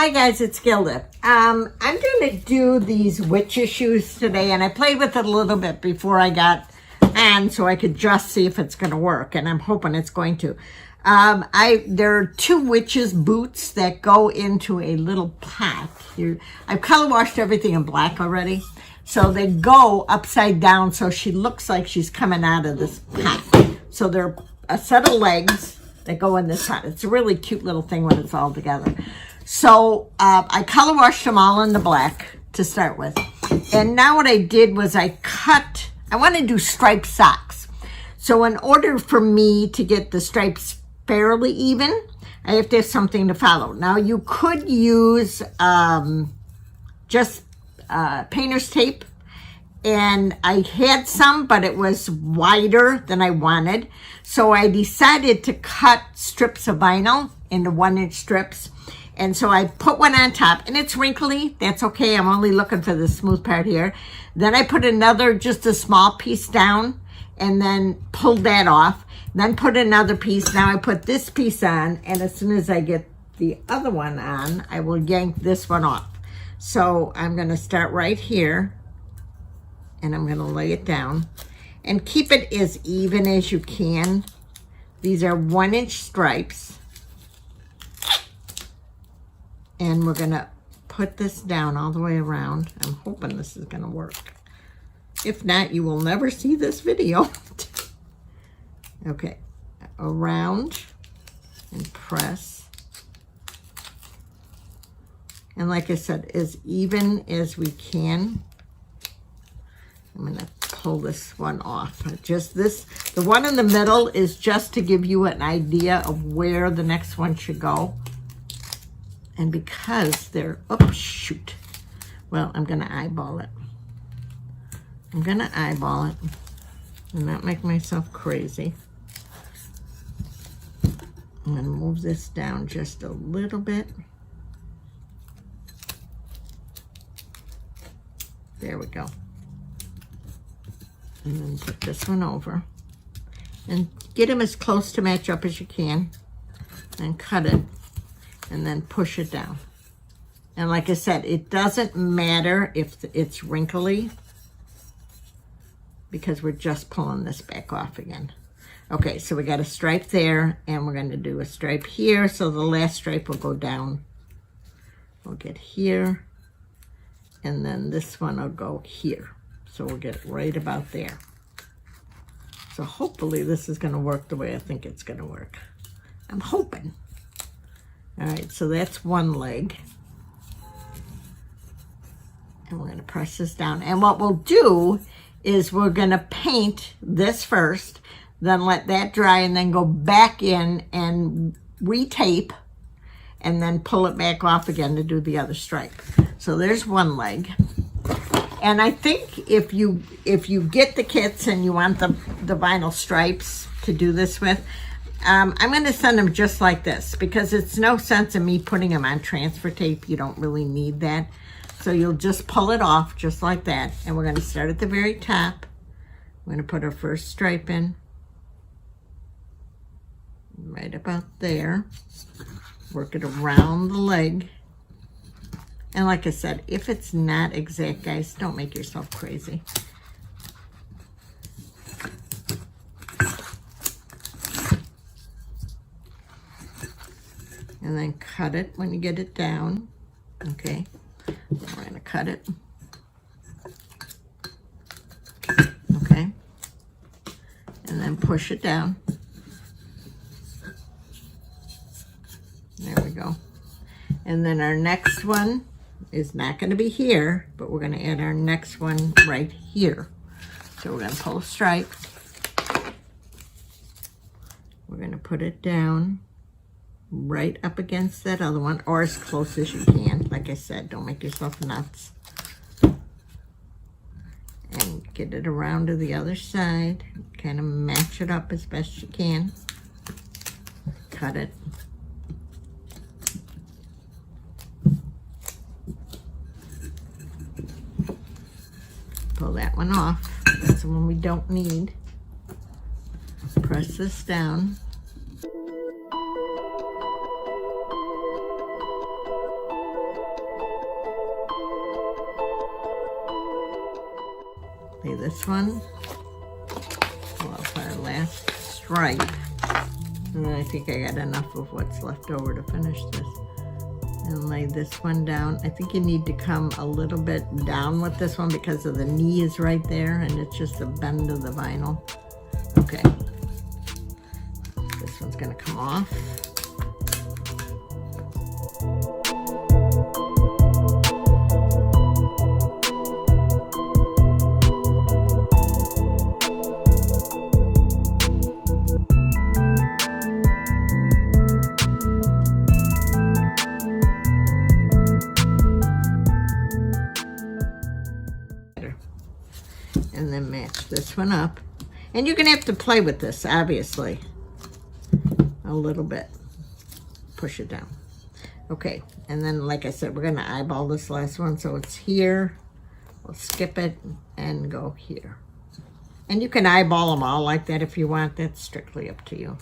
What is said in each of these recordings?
Hi guys, it's Gilda. I'm going to do these witches shoes today, and I played with it a little bit before I got on so I could just see if it's going to work, and I'm hoping it's going to. There are two witches boots that go into a little pot. I've color washed everything in black already, so they go upside down so she looks like she's coming out of this pot. So they're a set of legs that go in this pot. It's a really cute little thing when it's all together. So I color washed them all in the black to start with. And now what I did was I want to do striped socks. So in order for me to get the stripes fairly even, I have to have something to follow. Now you could use just painter's tape. And I had some, but it was wider than I wanted. So I decided to cut strips of vinyl into 1-inch strips. And so I put one on top, and it's wrinkly. That's okay. I'm only looking for the smooth part here. Then I put another, just a small piece down, and then pulled that off. Then put another piece. Now I put this piece on, and as soon as I get the other one on, I will yank this one off. So I'm going to start right here, and I'm going to lay it down. And keep it as even as you can. These are 1-inch stripes. And we're going to put this down all the way around. I'm hoping this is going to work. If not, you will never see this video. Okay, around and press. And like I said, as even as we can. I'm going to pull this one off. The one in the middle is just to give you an idea of where the next one should go. And because they're, oh shoot. Well, I'm going to eyeball it. I'm going to eyeball it and not make myself crazy. I'm going to move this down just a little bit. There we go. And then put this one over. And get them as close to match up as you can. And cut it. And then push it down. And like I said, it doesn't matter if it's wrinkly, because we're just pulling this back off again. Okay, so we got a stripe there, and we're going to do a stripe here, so the last stripe will go down. We'll get here, and then this one will go here. So we'll get it right about there. So hopefully this is going to work the way I think it's going to work. I'm hoping. All right, so that's one leg. And we're going to press this down. And what we'll do is we're going to paint this first, then let that dry, and then go back in and retape, and then pull it back off again to do the other stripe. So there's one leg. And I think if you get the kits and you want the vinyl stripes to do this with, I'm going to send them just like this, because it's no sense in me putting them on transfer tape. You don't really need that. So you'll just pull it off just like that. And we're going to start at the very top. We're going to put our first stripe in. Right about there. Work it around the leg. And like I said, if it's not exact, guys, don't make yourself crazy. And then cut it when you get it down. Okay, we're going to cut it. Okay, and then push it down. There we go. And then our next one is not going to be here, but we're going to add our next one right here. So we're going to pull a stripe. We're going to put it down right up against that other one, or as close as you can. Like I said, don't make yourself nuts. And get it around to the other side. Kind of match it up as best you can. Cut it. Pull that one off. That's the one we don't need. Press this down. Lay this one. Pull off our last stripe. And then I think I got enough of what's left over to finish this. And lay this one down. I think you need to come a little bit down with this one because of the knee is right there and it's just a bend of the vinyl. Okay. This one's gonna come off. And then match this one up. And you're gonna have to play with this, obviously. A little bit. Push it down. Okay, and then like I said, we're gonna eyeball this last one so it's here. We'll skip it and go here. And you can eyeball them all like that if you want. That's strictly up to you.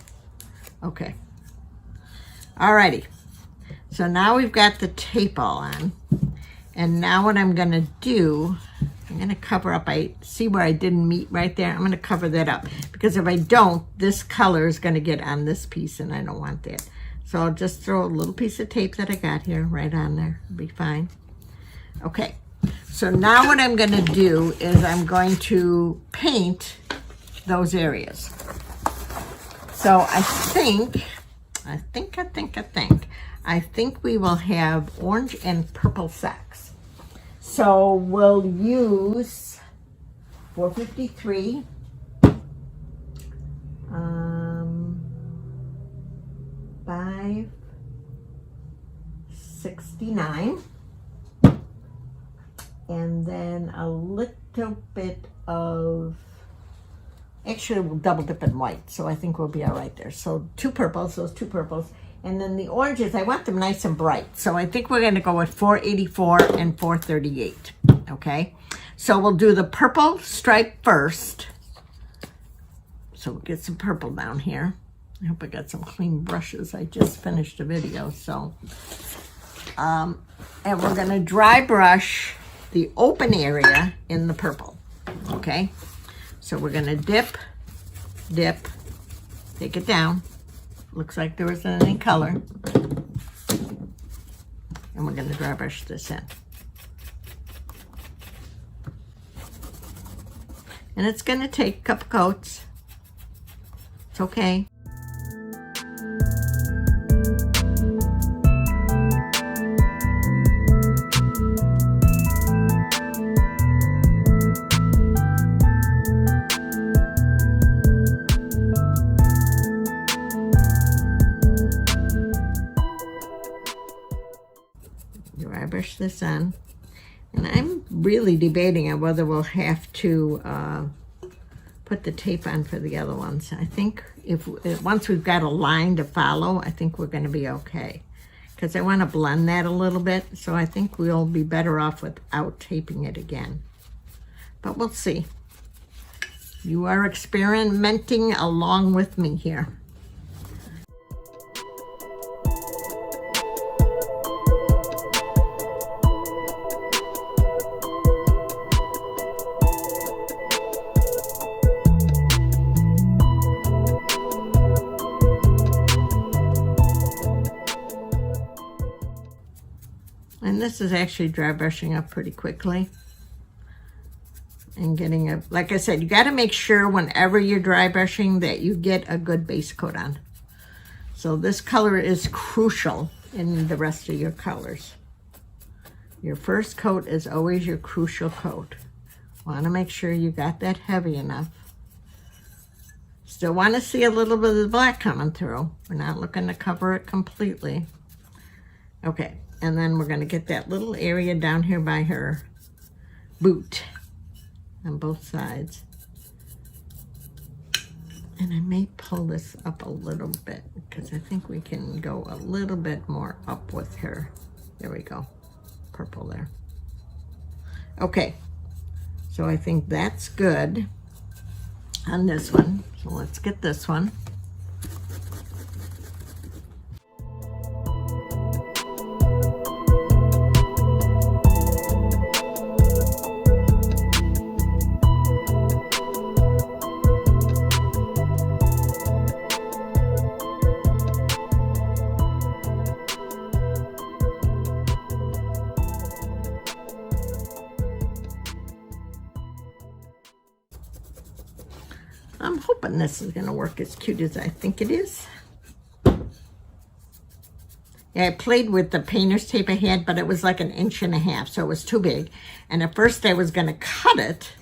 Okay. Alrighty. So now we've got the tape all on. And now what I'm gonna do, I'm gonna cover up, I see where I didn't meet right there. I'm gonna cover that up because if I don't, this color is gonna get on this piece and I don't want that. So I'll just throw a little piece of tape that I got here right on there, it'll be fine. Okay, so now what I'm gonna do is I'm going to paint those areas. So I think we will have orange and purple sacks. So we'll use 453, 569, and then a little bit of, actually we'll double dip in white, so I think we'll be all right there. So two purples, those two purples. And then the oranges, I want them nice and bright. So I think we're gonna go with 484 and 438, okay? So we'll do the purple stripe first. So we'll get some purple down here. I hope I got some clean brushes. I just finished a video, so. And we're gonna dry brush the open area in the purple, okay? So we're gonna dip, take it down. Looks like there isn't any color. And we're gonna dry brush this in. And it's gonna take a couple coats. It's okay. Dry brush this on. And I'm really debating on whether we'll have to put the tape on for the other ones. I think once we've got a line to follow, I think we're going to be okay. Because I want to blend that a little bit, so I think we'll be better off without taping it again. But we'll see. You are experimenting along with me here. And this is actually dry brushing up pretty quickly. And getting a, like I said, you got to make sure whenever you're dry brushing that you get a good base coat on. So this color is crucial in the rest of your colors. Your first coat is always your crucial coat. Want to make sure you got that heavy enough. Still want to see a little bit of the black coming through. We're not looking to cover it completely. Okay. And then we're going to get that little area down here by her boot on both sides. And I may pull this up a little bit because I think we can go a little bit more up with her. There we go. Purple there. Okay. So I think that's good on this one. So let's get this one. I'm hoping this is going to work as cute as I think it is. Yeah, I played with the painter's tape I had, but it was like 1.5 inches, so it was too big. And at first I was going to cut it,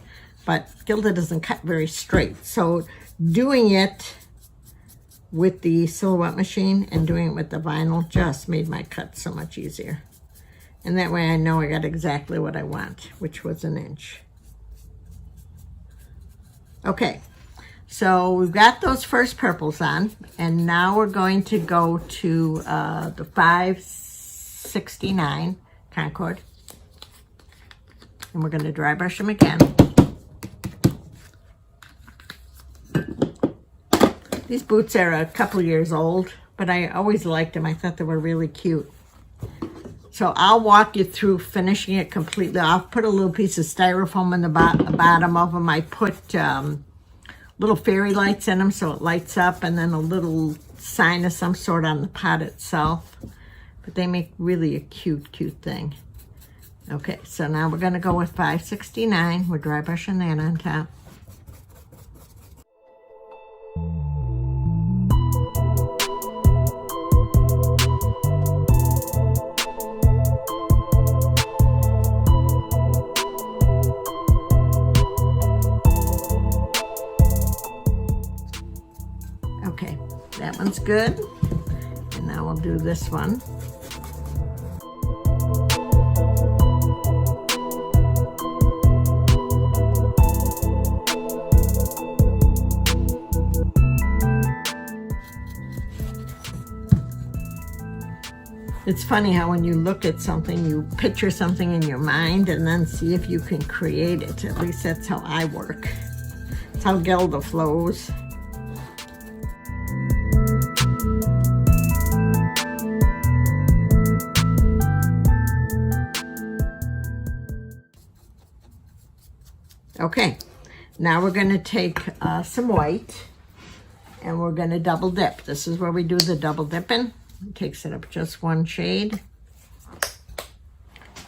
but Gilda doesn't cut very straight. So doing it with the silhouette machine and doing it with the vinyl just made my cut so much easier. And that way I know I got exactly what I want, which was 1 inch. Okay, so we've got those first purples on, and now we're going to go to the 569 Concord, and we're going to dry brush them again. These boots are a couple years old, but I always liked them. I thought they were really cute. So I'll walk you through finishing it completely. I'll put a little piece of styrofoam in the bottom of them. I put little fairy lights in them so it lights up, and then a little sign of some sort on the pot itself. But they make really a cute, cute thing. Okay, so now we're going to go with 569. We're dry brushing that on top. Okay, that one's good. And now we'll do this one. It's funny how when you look at something, you picture something in your mind and then see if you can create it. At least that's how I work. It's how Gilda flows. Okay, now we're going to take some white and we're going to double dip. This is where we do the double dipping. It takes it up just one shade.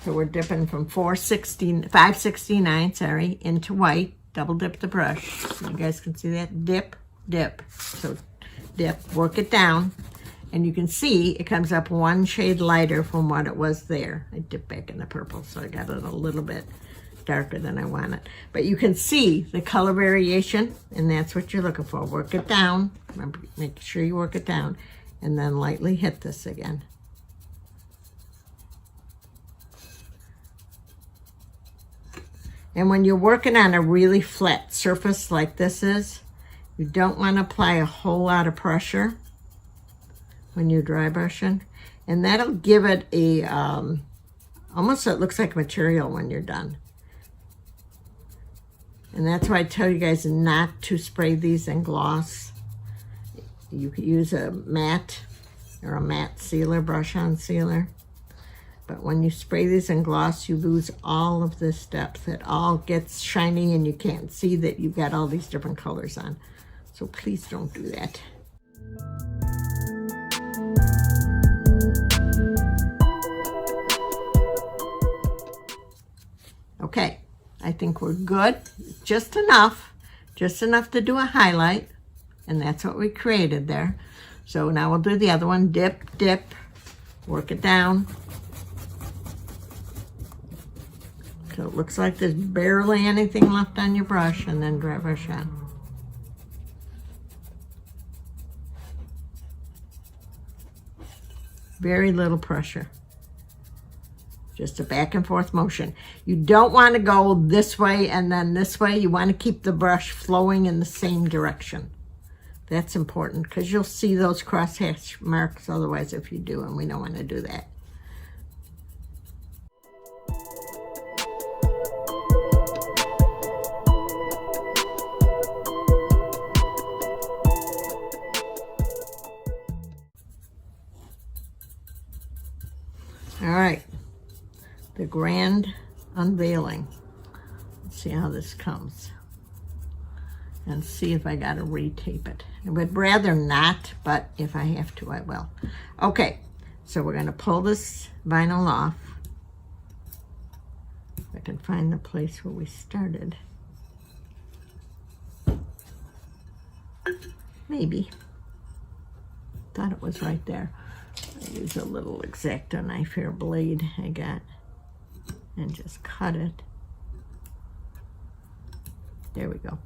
So we're dipping from 569, into white. Double dip the brush. You guys can see that. Dip, dip. So dip, work it down. And you can see it comes up one shade lighter from what it was there. I dipped back in the purple, so I got it a little bit darker than I want it. But you can see the color variation, and that's what you're looking for. Work it down. Remember, make sure you work it down. And then lightly hit this again. And when you're working on a really flat surface like this is, you don't want to apply a whole lot of pressure when you're dry brushing. And that'll give it a, almost it looks like material when you're done. And that's why I tell you guys not to spray these in gloss. You could use a matte or a matte sealer, brush-on sealer. But when you spray these in gloss, you lose all of this depth. It all gets shiny and you can't see that you've got all these different colors on. So please don't do that. Okay, I think we're good. Just enough to do a highlight. And that's what we created there. So now we'll do the other one. Dip, dip, work it down. So it looks like there's barely anything left on your brush, and then dry brush on. Very little pressure. Just a back and forth motion. You don't want to go this way and then this way. You want to keep the brush flowing in the same direction. That's important because you'll see those crosshatch marks otherwise if you do, and we don't want to do that. All right, the grand unveiling. Let's see how this comes. And see if I got to retape it. I would rather not, but if I have to, I will. Okay, so we're going to pull this vinyl off. If I can find the place where we started. Maybe. Thought it was right there. I use a little X-Acto knife here, blade I got, and just cut it. There we go.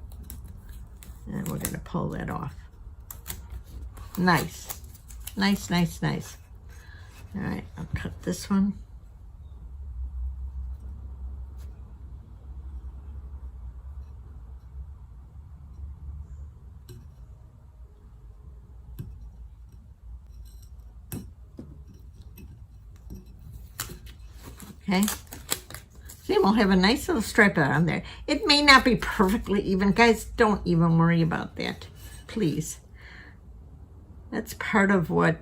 And we're going to pull that off. Nice. Nice, nice, nice. All right, I'll cut this one. Okay. See, we'll have a nice little stripe out on there. It may not be perfectly even. Guys, don't even worry about that, please. That's part of what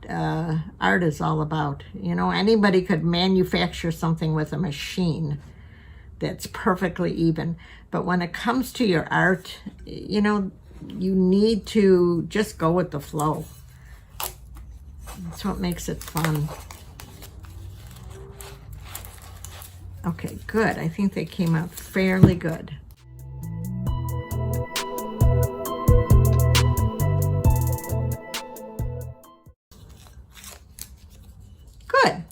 art is all about. You know, anybody could manufacture something with a machine that's perfectly even. But when it comes to your art, you know, you need to just go with the flow. That's what makes it fun. Okay, good. I think they came out fairly good. Good.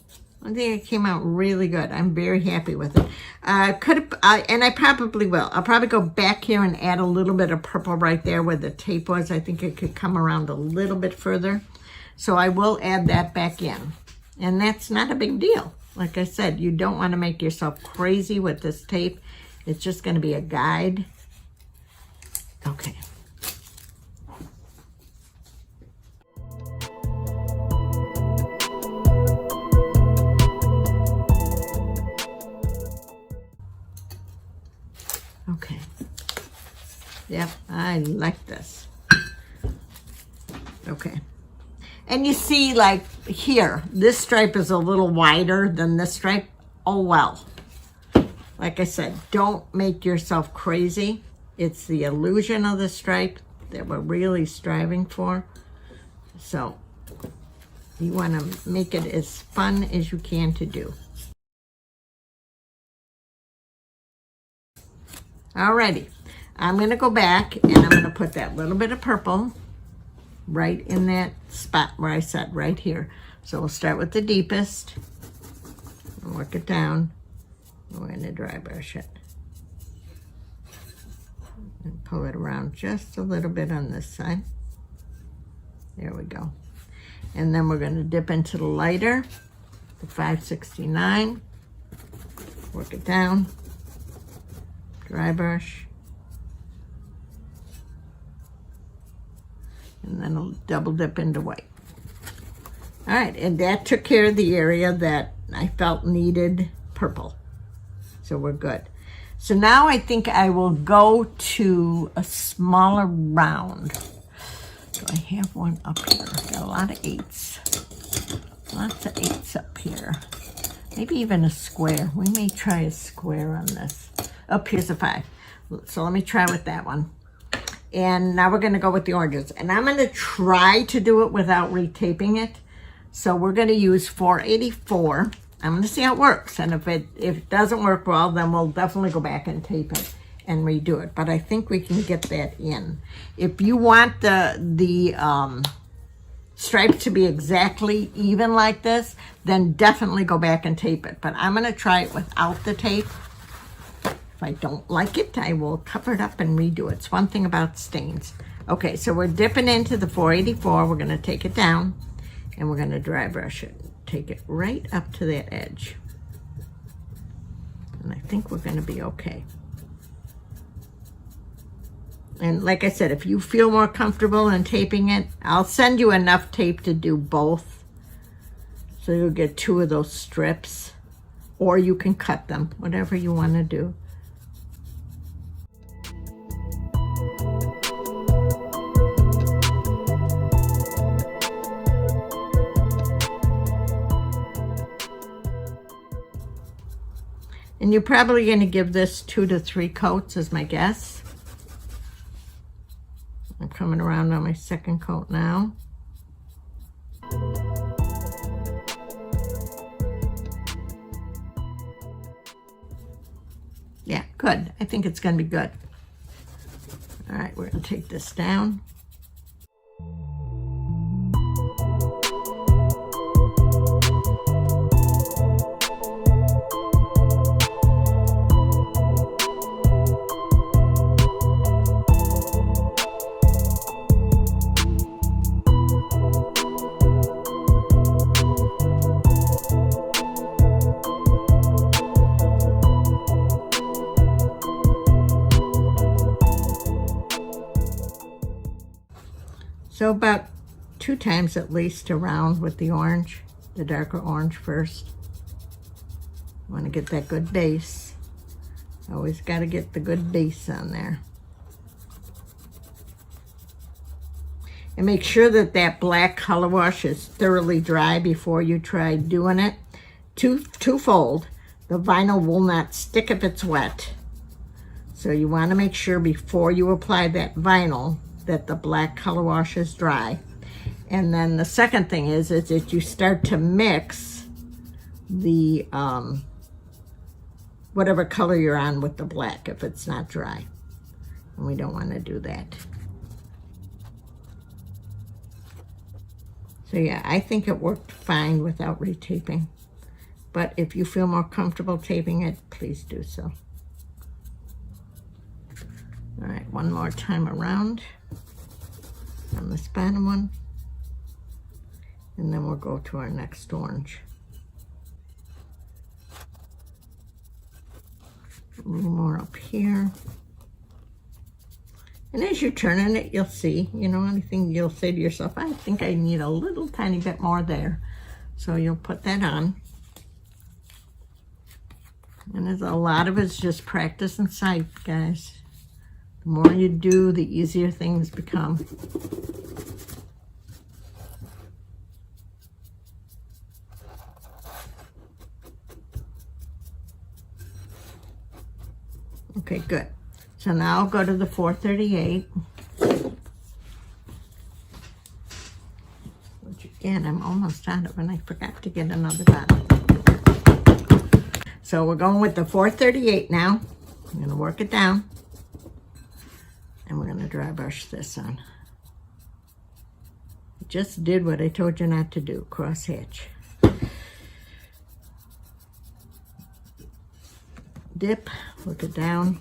I think it came out really good. I'm very happy with it. And I probably will. I'll probably go back here and add a little bit of purple right there where the tape was. I think it could come around a little bit further. So I will add that back in. And that's not a big deal. Like I said, you don't want to make yourself crazy with this tape. It's just going to be a guide. Okay. Okay. Yep, I like this. Okay. And you see, like here, this stripe is a little wider than this stripe. Oh, well. Like I said, don't make yourself crazy. It's the illusion of the stripe that we're really striving for. So you want to make it as fun as you can to do. Alrighty. I'm going to go back and I'm going to put that little bit of purple right in that spot where I said, right here. So we'll start with the deepest and work it down. We're going to dry brush it and pull it around just a little bit on this side. There we go. And then we're going to dip into the lighter, the 569, work it down, dry brush, and then I'll double dip into white. All right, and that took care of the area that I felt needed purple. So we're good. So now I think I will go to a smaller round. Do I have one up here? Got a lot of 8s. Lots of 8s up here. Maybe even a square. We may try a square on this. Oh, here's a 5. So let me try with that one. And now we're going to go with the oranges. And I'm going to try to do it without retaping it. So we're going to use 484. I'm going to see how it works. And if it doesn't work well, then we'll definitely go back and tape it and redo it. But I think we can get that in. If you want the stripe to be exactly even like this, then definitely go back and tape it. But I'm going to try it without the tape. If I don't like it, I will cover it up and redo it. It's one thing about stains. Okay, so we're dipping into the 484. We're going to take it down and we're going to dry brush it. Take it right up to that edge. And I think we're going to be okay. And like I said, if you feel more comfortable in taping it, I'll send you enough tape to do both. So you'll get 2 of those strips. Or you can cut them, whatever you want to do. And you're probably going to give this 2 to 3 coats is my guess. I'm coming around on my second coat now. Yeah, good. I think it's going to be good. All right, we're going to take this down. So about 2 times at least around with the orange, the darker orange first. Want to get that good base. Always got to get the good base on there. And make sure that that black color wash is thoroughly dry before you try doing it. Twofold. The vinyl will not stick if it's wet. So you want to make sure before you apply that vinyl that the black color wash is dry. And then the second thing is that you start to mix the whatever color you're on with the black if it's not dry. And we don't want to do that. So yeah, I think it worked fine without retaping. But if you feel more comfortable taping it, please do so. All right, one more time around on this bottom one. And then we'll go to our next orange. A little more up here. And as you're turning it, you'll see, you know, anything you'll say to yourself, I think I need a little tiny bit more there. So you'll put that on. And there's a lot of it's just practice and sight, guys. The more you do, the easier things become. Okay, good. So now I'll go to the 438. Which again, I'm almost out of, and I forgot to get another bottle. So we're going with the 438 now. I'm going to work it down. And we're going to dry brush this on. Just did what I told you not to do, cross hatch. Dip, work it down.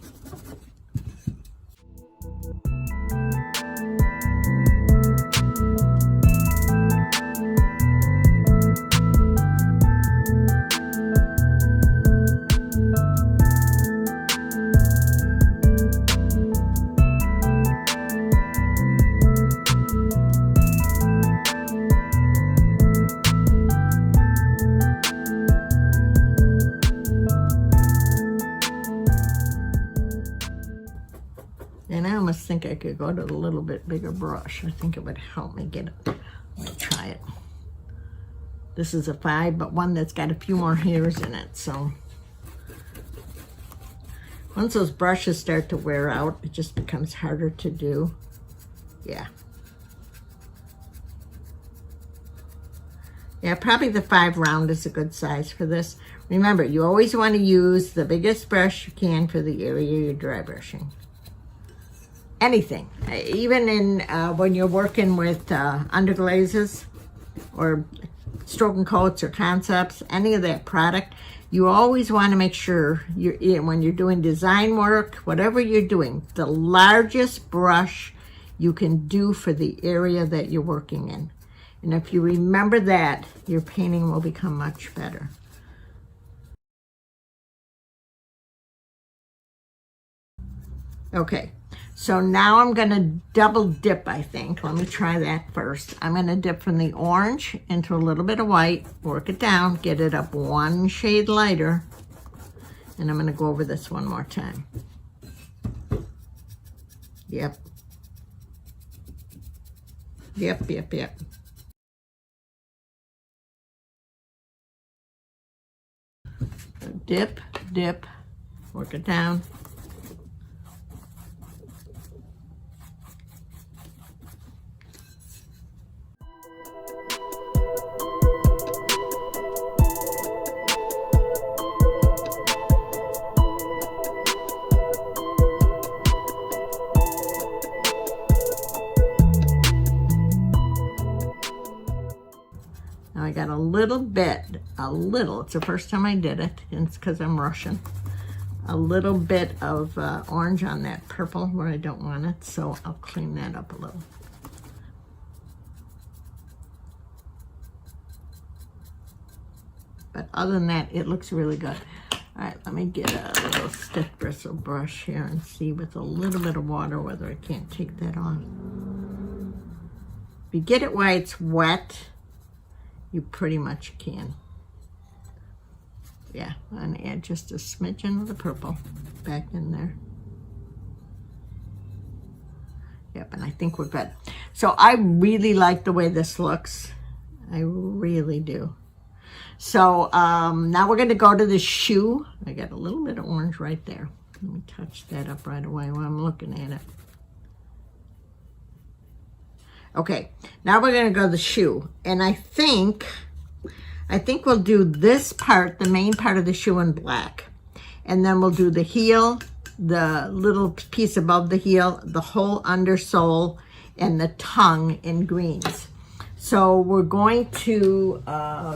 And I almost think I could go to a little bit bigger brush. I think it would help me get it. Let me try it. This is a 5, but one that's got a few more hairs in it. So once those brushes start to wear out, it just becomes harder to do. Yeah. Yeah, probably the 5 round is a good size for this. Remember, you always want to use the biggest brush you can for the area you're dry brushing. Anything, even in when you're working with underglazes or stroke and coats or concepts, any of that product, you always want to make sure when you're doing design work, whatever you're doing, the largest brush you can do for the area that you're working in. And if you remember that, your painting will become much better. Okay. So now I'm going to double dip, I think. Let me try that first. I'm going to dip from the orange into a little bit of white, work it down, get it up 1 shade lighter, and I'm going to go over this one more time. Yep. Yep, yep, yep. So dip, dip, work it down. Now I got a little, it's the first time I did it, and it's because I'm rushing. A little bit of orange on that purple where I don't want it, so I'll clean that up a little. But other than that, it looks really good. All right, let me get a little stiff bristle brush here and see with a little bit of water whether I can't take that off. If you get it while it's wet, you pretty much can. Yeah, and add just a smidgen of the purple back in there. Yep, and I think we're good. So I really like the way this looks. I really do. So now we're going to go to the shoe. I got a little bit of orange right there. Let me touch that up right away while I'm looking at it. Okay, now we're going to go to the shoe. And I think we'll do this part, the main part of the shoe, in black. And then we'll do the heel, the little piece above the heel, the whole undersole, and the tongue in greens. So we're going to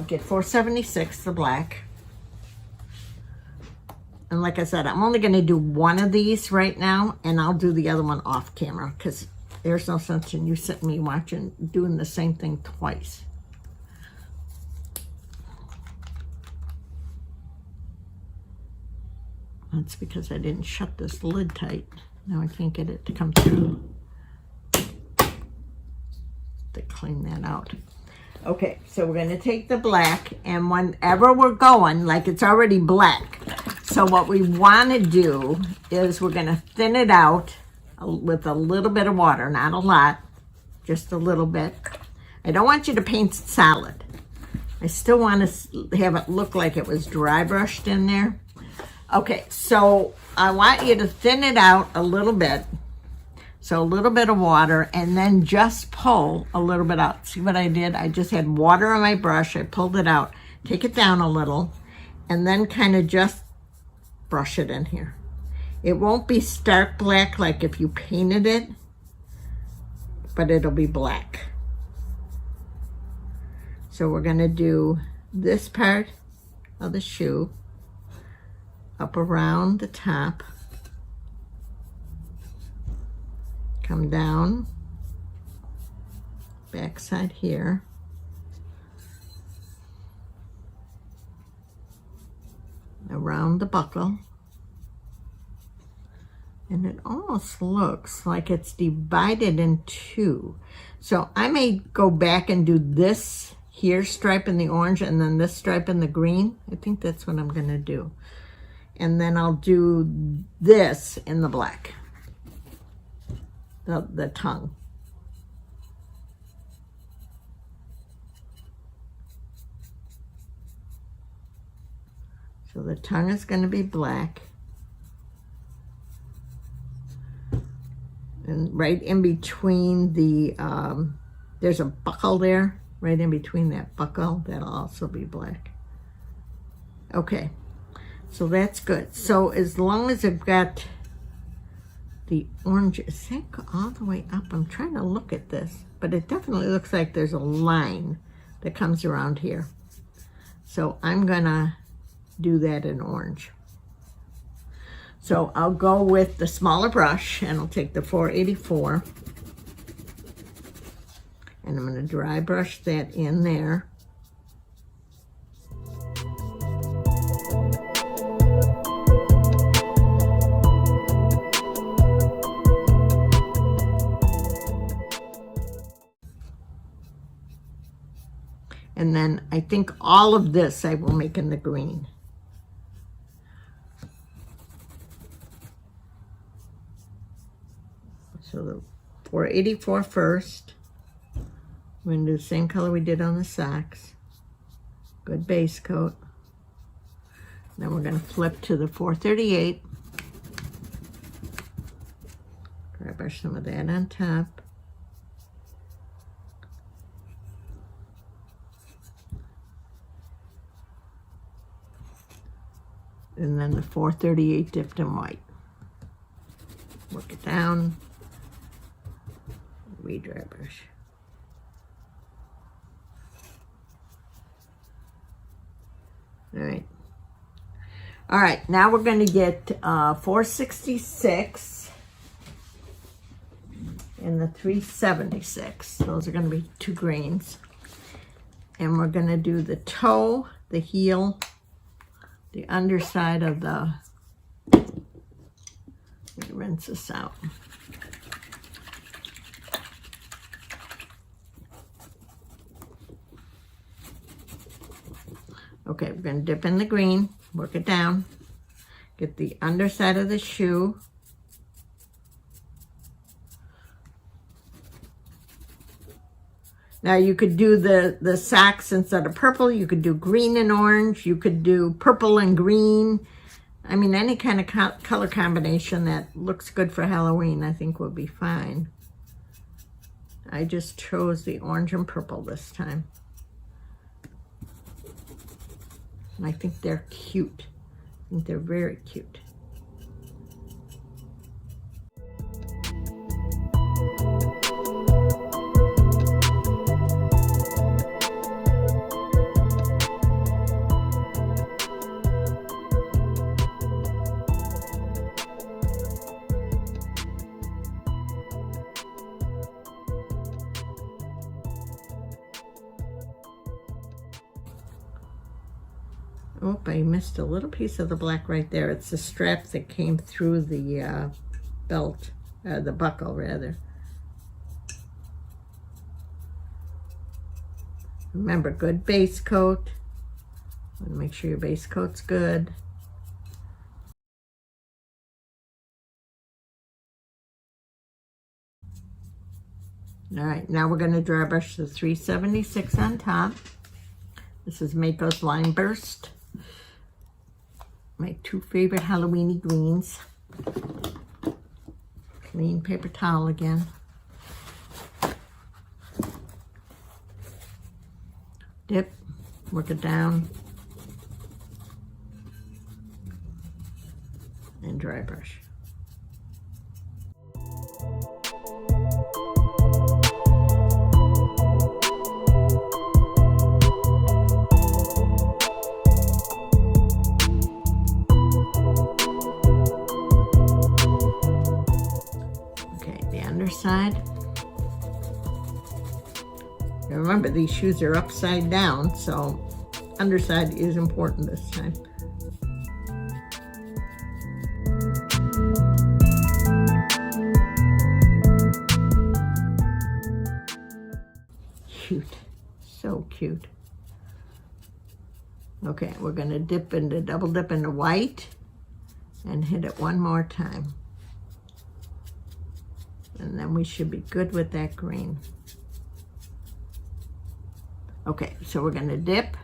get 476, the black. And like I said, I'm only going to do one of these right now, and I'll do the other one off camera, because there's no sense in you sitting me watching, doing the same thing twice. That's because I didn't shut this lid tight. Now I can't get it to come through. To clean that out. Okay, so we're going to take the black, and whenever we're going, like it's already black. So what we want to do is we're going to thin it out with a little bit of water, not a lot, just a little bit. I don't want you to paint solid. I still want to have it look like it was dry brushed in there. Okay, so I want you to thin it out a little bit. So a little bit of water, and then just pull a little bit out. See what I did? I just had water on my brush. I pulled it out. Take it down a little, and then kind of just brush it in here. It won't be stark black like if you painted it, but it'll be black. So we're going to do this part of the shoe up around the top. Come down, backside here, around the buckle, and it almost looks like it's divided in two. So I may go back and do this here stripe in the orange and then this stripe in the green. I think that's what I'm going to do. And then I'll do this in the black. The tongue. So the tongue is going to be black. And right in between the, there's a buckle there. Right in between that buckle, that'll also be black. Okay, so that's good. So as long as I've got the orange, is that go all the way up? I'm trying to look at this, but it definitely looks like there's a line that comes around here. So I'm gonna do that in orange. So I'll go with the smaller brush, and I'll take the 484, and I'm gonna dry brush that in there. And then I think all of this I will make in the green. So the 484 first. We're going to do the same color we did on the socks. Good base coat. Then we're going to flip to the 438. Dry brush some of that on top. And then the 438 dipped in white. Work it down. Re-dry brush. All right, now we're going to get 466 and the 376. Those are going to be two greens. And we're going to do the toe, the heel, the underside of the, let me rinse this out. Okay, we're going to dip in the green, work it down, get the underside of the shoe. Now you could do the socks instead of purple. You could do green and orange. You could do purple and green. I mean, any kind of color combination that looks good for Halloween, I think will be fine. I just chose the orange and purple this time. And I think they're cute. I think they're very cute. Oh, I missed a little piece of the black right there. It's the strap that came through the belt, the buckle rather. Remember, good base coat. Make sure your base coat's good. All right, now we're going to dry brush the 376 on top. This is Mako's Line Burst. My two favorite Halloweeny greens. Clean paper towel again. Dip, work it down, and dry brush. Underside. Now remember, these shoes are upside down, so underside is important this time. Cute, so cute. Okay, we're going to double dip into white and hit it one more time. And then we should be good with that green. Okay, so we're gonna dip,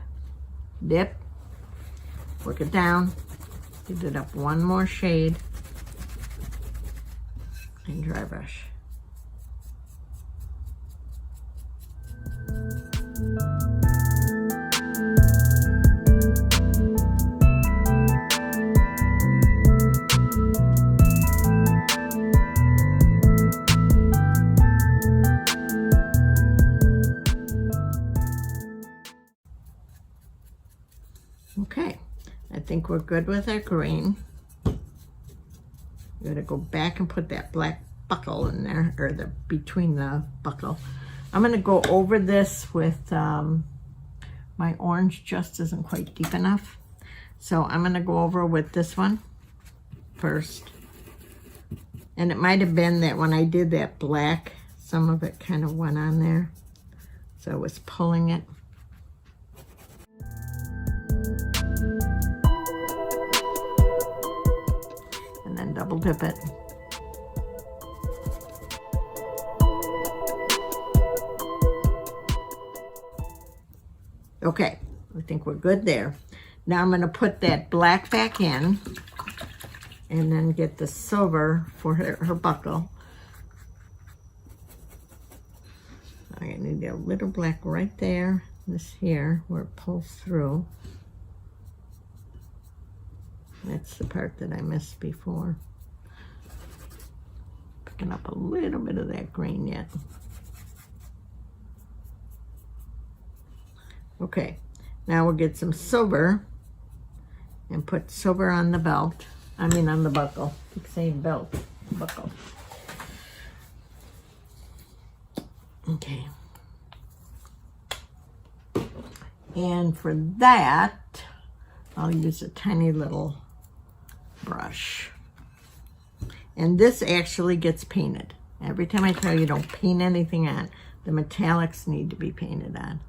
work it down, get it up one more shade, and dry brush. Okay, I think we're good with our green. We're gonna go back and put that black buckle in there, or between the buckle. I'm gonna go over this with my orange just isn't quite deep enough. So I'm gonna go over with this one first. And it might have been that when I did that black, some of it kind of went on there. So I was pulling it. And then double dip it. Okay, I think we're good there. Now I'm going to put that black back in and then get the silver for her buckle. I need a little black right there, this here, where it pulls through. That's the part that I missed before. Picking up a little bit of that green yet. Okay, now we'll get some silver and put silver on the belt. I mean on the buckle. Keep saying belt, buckle. Okay. And for that, I'll use a tiny little brush. And this actually gets painted. Every time I tell you don't paint anything on, the metallics need to be painted on.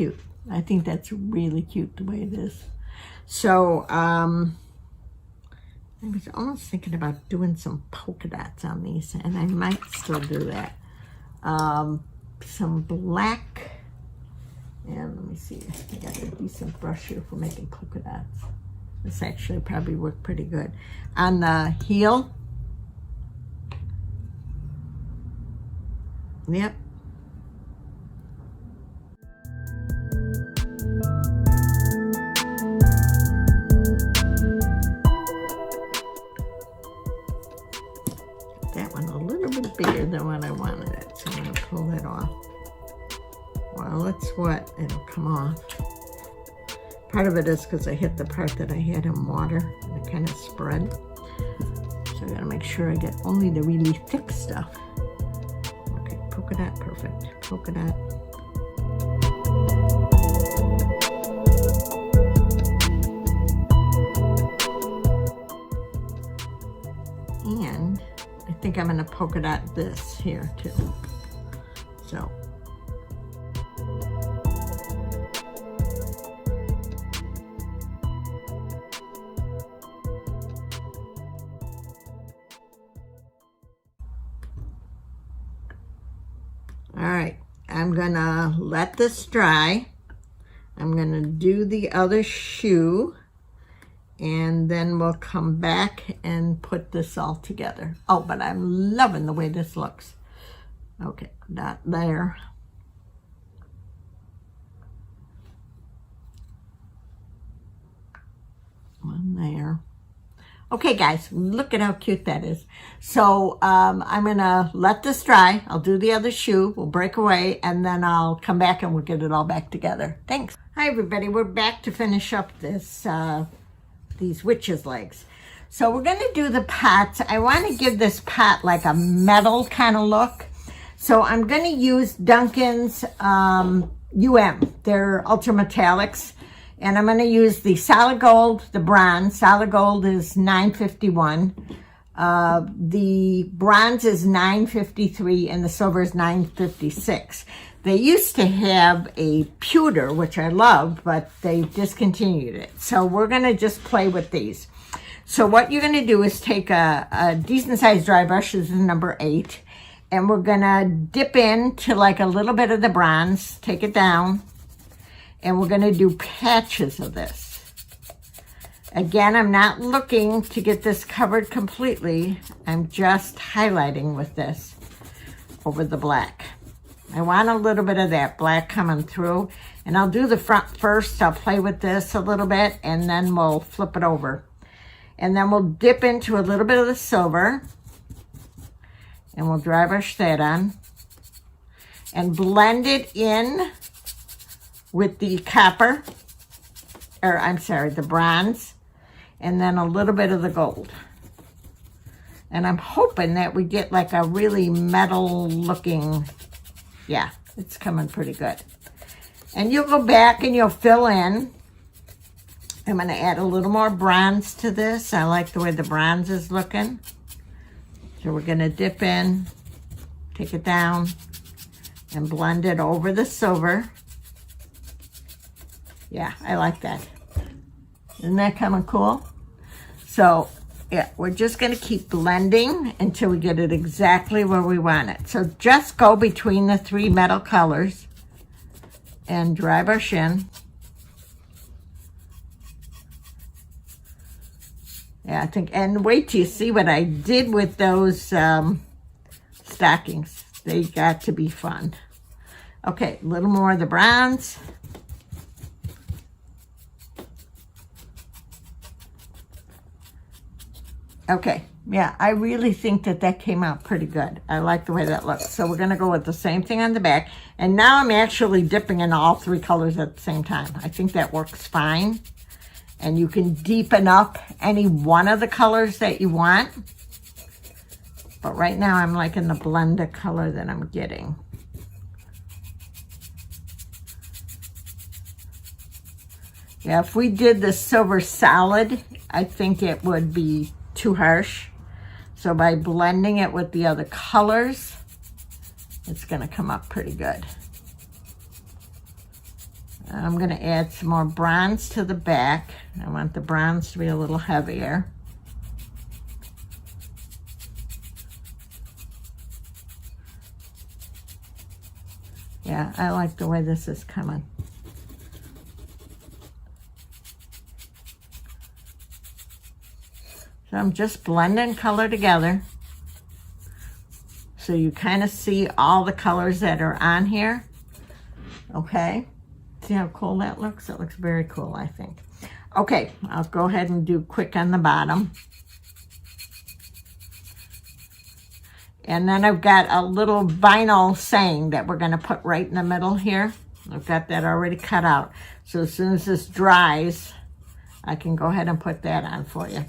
cute. I think that's really cute the way it is. So, I was almost thinking about doing some polka dots on these, and I might still do that. Some black, and let me see, I got a decent brush here for making polka dots. This actually probably worked pretty good. On the heel, yep. That one a little bit bigger than what I wanted it, so I'm going to pull that off. While it's wet, it'll come off. Part of it is because I hit the part that I had in water, and it kind of spread. So I got to make sure I get only the really thick stuff. Okay, polka dot, perfect. Polka dot. And I think I'm going to polka dot this here too. So. All right, I'm gonna let this dry. I'm gonna do the other shoe, and then we'll come back and put this all together. Oh, but I'm loving the way this looks. Okay, dot there. One there. Okay, guys, look at how cute that is. So I'm going to let this dry. I'll do the other shoe. We'll break away, and then I'll come back and we'll get it all back together. Thanks. Hi, everybody. We're back to finish up this these witch's legs. So we're going to do the pots. I want to give this pot like a metal kind of look. So I'm going to use Duncan's They're ultra metallics. And I'm going to use the solid gold, the bronze. Solid gold is $9.51. The bronze is $9.53, and the silver is $9.56. They used to have a pewter, which I love, but they discontinued it. So we're going to just play with these. So what you're going to do is take a decent-sized dry brush. This is number 8. And we're going to dip into like a little bit of the bronze. Take it down. And we're going to do patches of this. Again, I'm not looking to get this covered completely. I'm just highlighting with this over the black. I want a little bit of that black coming through. And I'll do the front first. I'll play with this a little bit, and then we'll flip it over. And then we'll dip into a little bit of the silver. And we'll dry brush that on. And blend it in with the copper, or I'm sorry, the bronze, and then a little bit of the gold. And I'm hoping that we get like a really metal looking, yeah, it's coming pretty good. And you'll go back and you'll fill in. I'm going to add a little more bronze to this. I like the way the bronze is looking. So we're going to dip in, take it down, and blend it over the silver. Yeah, I like that. Isn't that kind of cool? So, yeah, we're just going to keep blending until we get it exactly where we want it. So just go between the 3 metal colors and dry brush in. Yeah, I think, and wait till you see what I did with those stockings. They got to be fun. Okay, a little more of the bronze. Okay, yeah, I really think that that came out pretty good. I like the way that looks. So we're going to go with the same thing on the back. And now I'm actually dipping in all 3 colors at the same time. I think that works fine. And you can deepen up any one of the colors that you want. But right now I'm liking the blend of color that I'm getting. Yeah, if we did the silver solid, I think it would be too harsh. So by blending it with the other colors, it's going to come up pretty good. I'm going to add some more bronze to the back. I want the bronze to be a little heavier. Yeah, I like the way this is coming. So I'm just blending color together so you kind of see all the colors that are on here. Okay, see how cool that looks? It looks very cool, I think. Okay, I'll go ahead and do quick on the bottom. And then I've got a little vinyl saying that we're going to put right in the middle here. I've got that already cut out. So as soon as this dries, I can go ahead and put that on for you.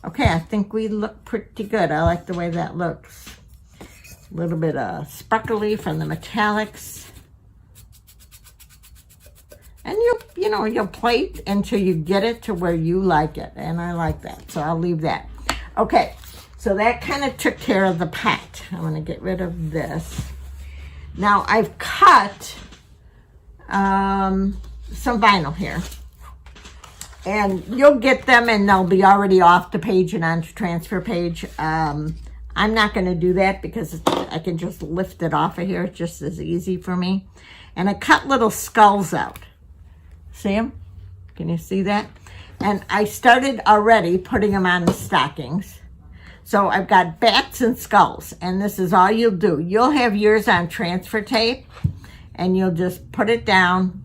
Okay, I think we look pretty good. I like the way that looks. A little bit of sparkly from the metallics. And you'll plate until you get it to where you like it. And I like that, so I'll leave that. Okay, so that kind of took care of the pot. I'm going to get rid of this. Now I've cut some vinyl here. And you'll get them and they'll be already off the page and onto transfer page. I'm not going to do that because I can just lift it off of here. It's just as easy for me. And I cut little skulls out. See them? Can you see that? And I started already putting them on the stockings. So I've got bats and skulls. And this is all you'll do. You'll have yours on transfer tape. And you'll just put it down,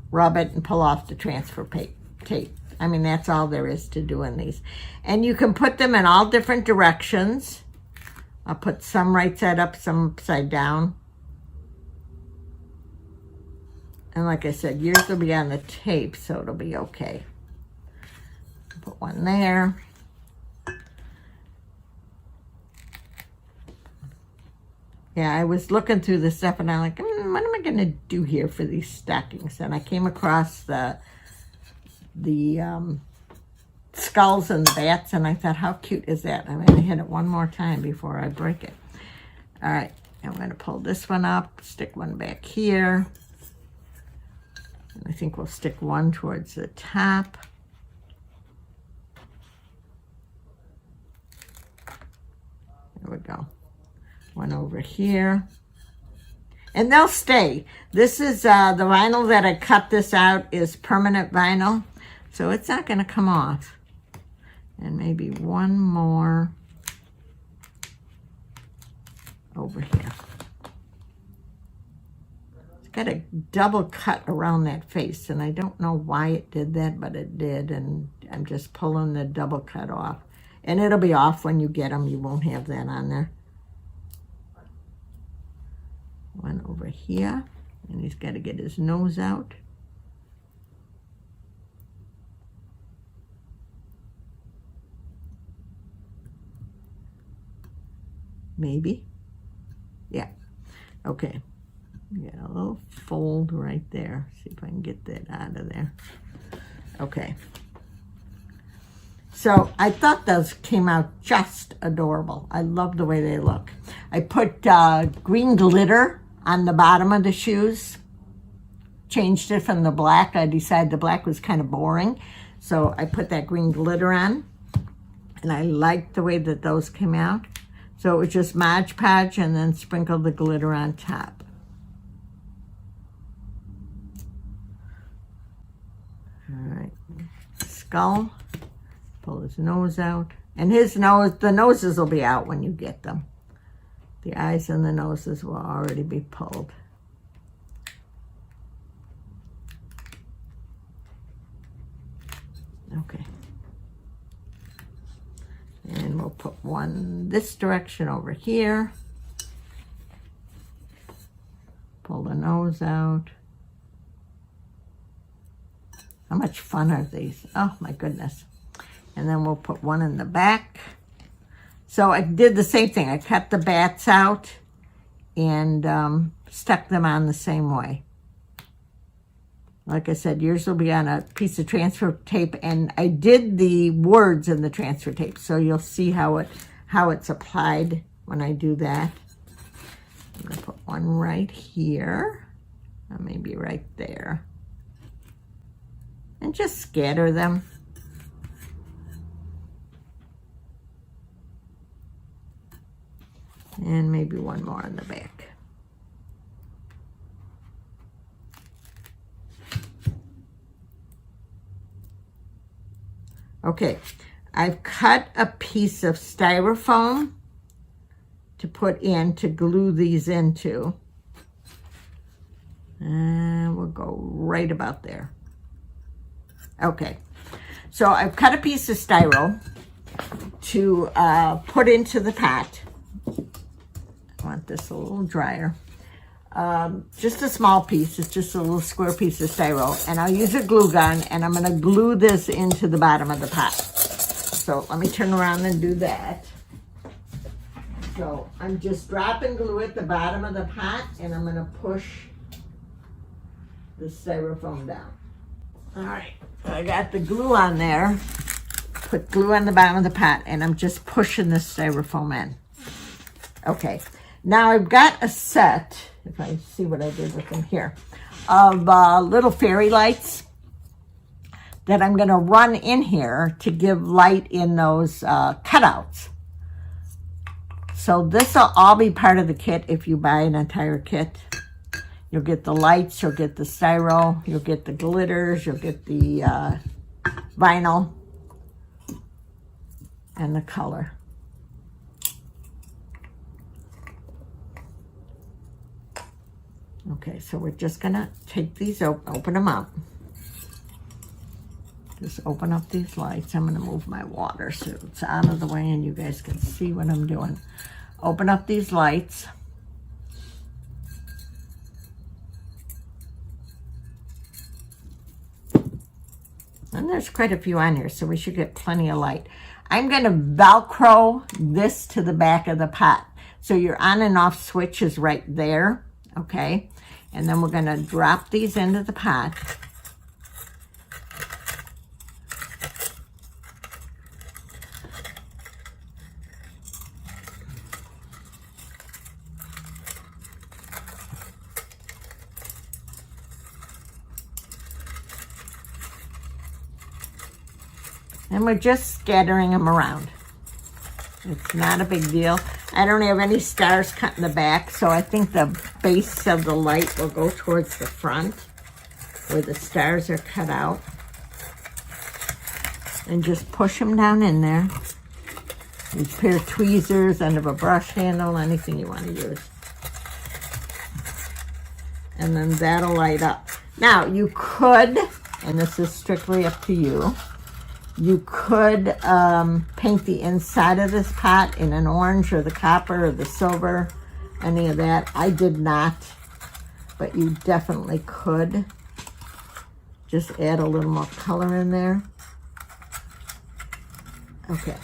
rub it, and pull off the transfer tape. I mean, that's all there is to doing these. And you can put them in all different directions. I'll put some right side up, some upside down. And like I said, yours will be on the tape, so it'll be okay. Put one there. Yeah, I was looking through this stuff and I'm like, what am I going to do here for these stockings? And I came across the skulls and the bats, and I thought, how cute is that? I'm going to hit it one more time before I break it. All right, I'm going to pull this one up, stick one back here. And I think we'll stick one towards the top. There we go. One over here. And they'll stay. This is the vinyl that I cut this out is permanent vinyl. So it's not going to come off. And maybe one more over here. It's got a double cut around that face. And I don't know why it did that, but it did. And I'm just pulling the double cut off. And it'll be off when you get them. You won't have that on there. One over here. And he's got to get his nose out. Maybe. Yeah. Okay. Got a little fold right there. See if I can get that out of there. Okay. So I thought those came out just adorable. I love the way they look. I put green glitter on the bottom of the shoes. Changed it from the black. I decided the black was kind of boring. So I put that green glitter on. And I liked the way that those came out. So it was just Mod Podge and then sprinkle the glitter on top. All right. Skull. Pull his nose out. And his nose, the noses will be out when you get them. The eyes and the noses will already be pulled. Okay. And we'll put one this direction over here. Pull the nose out. How much fun are these? Oh my goodness. And then we'll put one in the back. So I did the same thing. I cut the bats out and stuck them on the same way. Like I said, yours will be on a piece of transfer tape, and I did the words in the transfer tape, so you'll see how it's applied when I do that. I'm going to put one right here, or maybe right there. and just scatter them. And maybe one more on the back. Okay, I've cut a piece of styrofoam to put in to glue these into. And we'll go right about there. Okay, so I've cut a piece of styro to put into the pot. I want this a little drier. Just a small piece. It's just a little square piece of styro. And I'll use a glue gun, and I'm going to glue this into the bottom of the pot. So let me turn around and do that. So I'm just dropping glue at the bottom of the pot, and I'm going to push the styrofoam down. All right, so I got the glue on there. Put glue on the bottom of the pot, and I'm just pushing the styrofoam in. Okay, now I've got a set, if I see what I did with them here, of little fairy lights that I'm going to run in here to give light in those cutouts. So this will all be part of the kit if you buy an entire kit. You'll get the lights, you'll get the styro, you'll get the glitters, you'll get the vinyl, and the color. Okay, so we're just gonna take these, open them up. Just open up these lights. I'm gonna move my water so it's out of the way and you guys can see what I'm doing. Open up these lights. And there's quite a few on here, so we should get plenty of light. I'm gonna Velcro this to the back of the pot. So your on and off switch is right there, okay? And then we're gonna drop these into the pot. And we're just scattering them around. It's not a big deal. I don't have any stars cut in the back, so I think the base of the light will go towards the front where the stars are cut out. And just push them down in there. Use a pair of tweezers, end of a brush handle, anything you want to use. And then that'll light up. Now, you could, and this is strictly up to you, you could paint the inside of this pot in an orange or the copper or the silver, any of that. I did not, but you definitely could. Just add a little more color in there. Okay.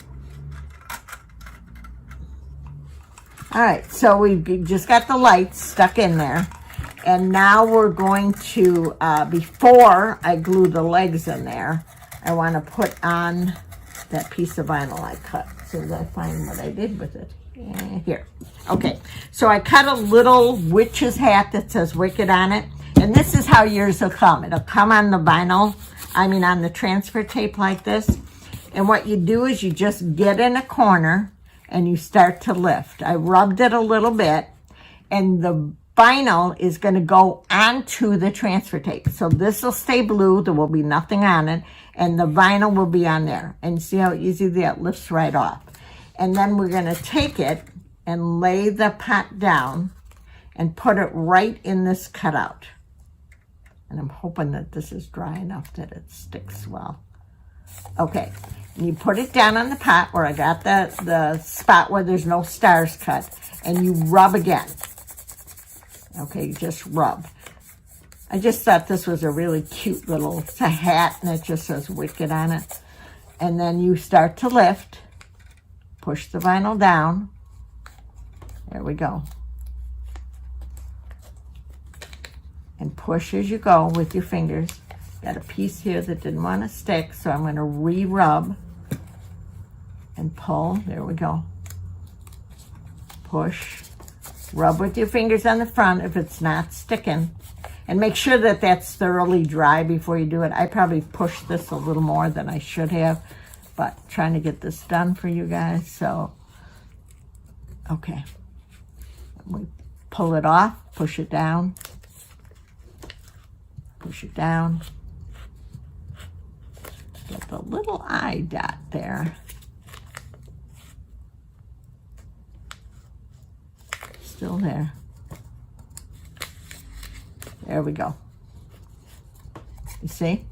All right, so we've just got the lights stuck in there. And now we're going to, before I glue the legs in there, I want to put on that piece of vinyl I cut. So as I find what I did with it. Here. Okay, so I cut a little witch's hat that says Wicked on it. And this is how yours will come. It'll come on the vinyl, on the transfer tape like this. And what you do is you just get in a corner and you start to lift. I rubbed it a little bit, and the vinyl is going to go onto the transfer tape. So this will stay blue. There will be nothing on it. And the vinyl will be on there. And see how easy that lifts right off. And then we're going to take it and lay the pot down and put it right in this cutout. And I'm hoping that this is dry enough that it sticks well. Okay, and you put it down on the pot where I got the spot where there's no stars cut, and you rub again. Okay, you just rub. I just thought this was a really cute little, it's a hat and it just says Wicked on it. And then you start to lift, push the vinyl down. There we go. And push as you go with your fingers. Got a piece here that didn't want to stick, so I'm going to re-rub and pull. There we go. Push. Rub with your fingers on the front if it's not sticking. And make sure that that's thoroughly dry before you do it. I probably pushed this a little more than I should have, but trying to get this done for you guys. So, okay. We pull it off, push it down, push it down. Get the little eye dot there. Still there. There we go. You see?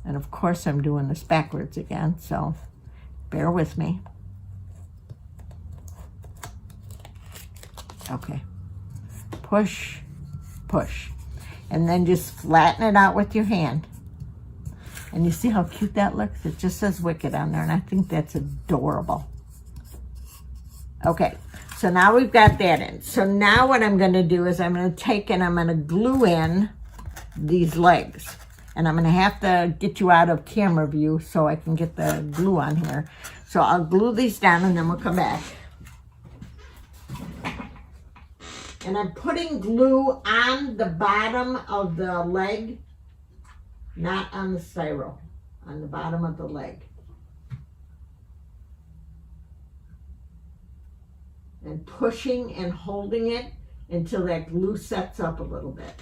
And of course I'm doing this backwards again, so bear with me. Okay. Push, push. And then just flatten it out with your hand. And you see how cute that looks? It just says Wicked on there, and I think that's adorable. Okay, so now we've got that in. So now what I'm going to do is I'm going to take and I'm going to glue in these legs. And I'm going to have to get you out of camera view so I can get the glue on here. So I'll glue these down and then we'll come back. And I'm putting glue on the bottom of the leg, not on the spiral, on the bottom of the leg. And pushing and holding it until that glue sets up a little bit.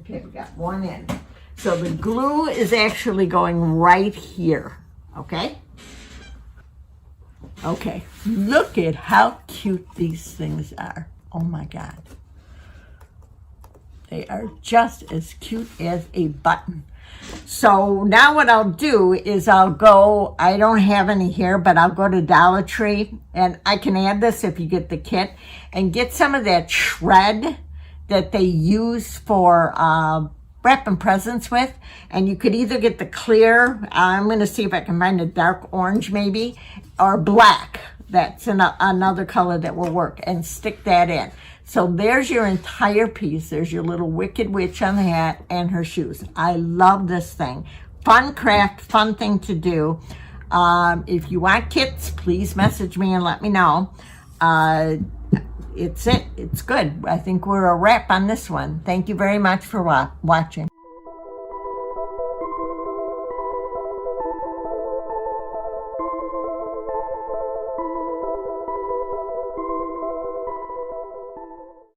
Okay, we got one in. So the glue is actually going right here, okay? Okay, look at how cute these things are. Oh my God. They are just as cute as a button. So now what I'll do is I'll go, I don't have any here, but I'll go to Dollar Tree, and I can add this if you get the kit, and get some of that shred that they use for wrapping presents with. And you could either get the clear, I'm going to see if I can find a dark orange maybe, or black. That's another color that will work, and stick that in. So there's your entire piece. There's your little Wicked Witch on the hat and her shoes. I love this thing. Fun craft, fun thing to do. If you want kits, please message me and let me know. It's good. I think we're a wrap on this one. Thank you very much for watching.